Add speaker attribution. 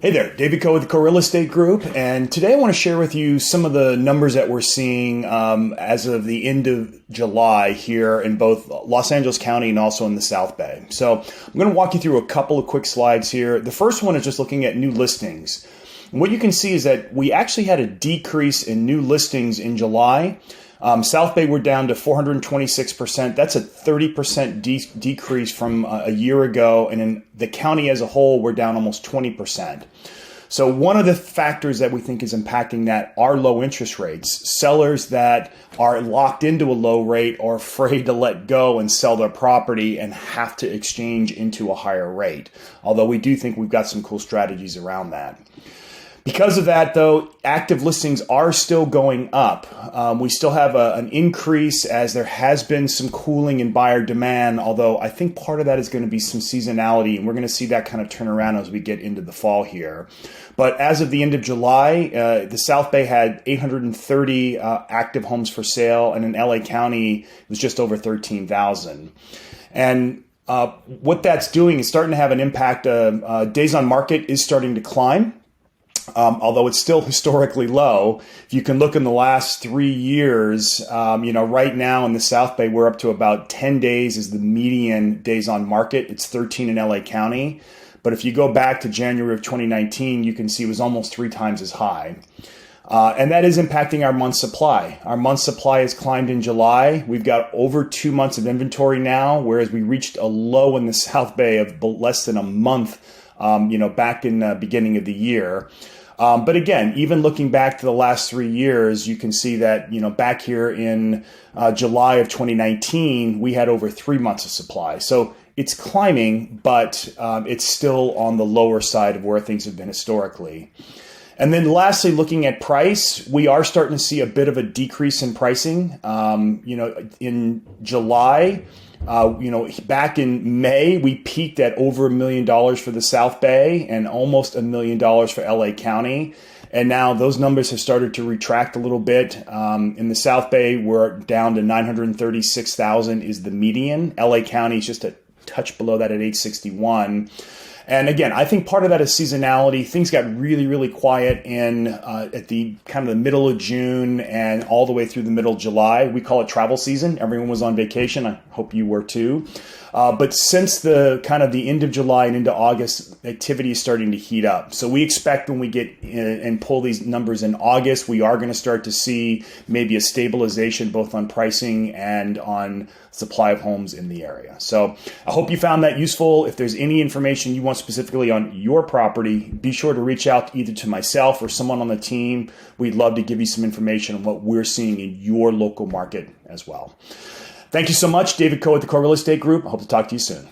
Speaker 1: Hey there, David Coe with the Coe Real Estate Group, and today I want to share with you some of the numbers that we're seeing as of the end of July here in both Los Angeles County and also in the South Bay. So I'm going to walk you through a couple of quick slides here. The first one is just looking at new listings. And what you can see is that we actually had a decrease in new listings in July. South Bay, we're down to 426%. That's a 30% decrease from a year ago. And in the county as a whole, we're down almost 20%. So one of the factors that we think is impacting that are low interest rates. Sellers that are locked into a low rate are afraid to let go and sell their property and have to exchange into a higher rate. Although we do think we've got some cool strategies around that. Because of that, though, active listings are still going up. We still have an increase as there has been some cooling in buyer demand, although I think part of that is going to be some seasonality, and we're going to see that kind of turn around as we get into the fall here. But as of the end of July, the South Bay had 830 active homes for sale, and in LA County, it was just over 13,000. And what that's doing is starting to have an impact. Days on market is starting to climb. Although it's still historically low. If you can look in the last 3 years, right now in the South Bay, we're up to about 10 days is the median days on market. It's 13 in LA County. But if you go back to January of 2019, you can see it was almost 3 times as high. And that is impacting our month supply. Our month supply has climbed in July. We've got over 2 months of inventory now, whereas we reached a low in the South Bay of less than a month, back in the beginning of the year. But again, even looking back to the last 3 years, you can see that, back here in July of 2019, we had over 3 months of supply. So it's climbing, but it's still on the lower side of where things have been historically. And then lastly, looking at price, we are starting to see a bit of a decrease in pricing. In July, back in May, we peaked at over $1 million for the South Bay and almost $1 million for LA County. And now those numbers have started to retract a little bit. In the South Bay, we're down to 936,000 is the median. LA County is just a touch below that at 861. And again, I think part of that is seasonality. Things got really, really quiet at the kind of the middle of June and all the way through the middle of July. We call it travel season. Everyone was on vacation. I hope you were too. But since the end of July and into August, activity is starting to heat up. So we expect when we get in and pull these numbers in August, we are going to start to see maybe a stabilization both on pricing and on supply of homes in the area. So I hope you found that useful. If there's any information you want specifically on your property, be sure to reach out either to myself or someone on the team. We'd love to give you some information on what we're seeing in your local market as well. Thank you so much. David Coe with the Coe Real Estate Group. I hope to talk to you soon.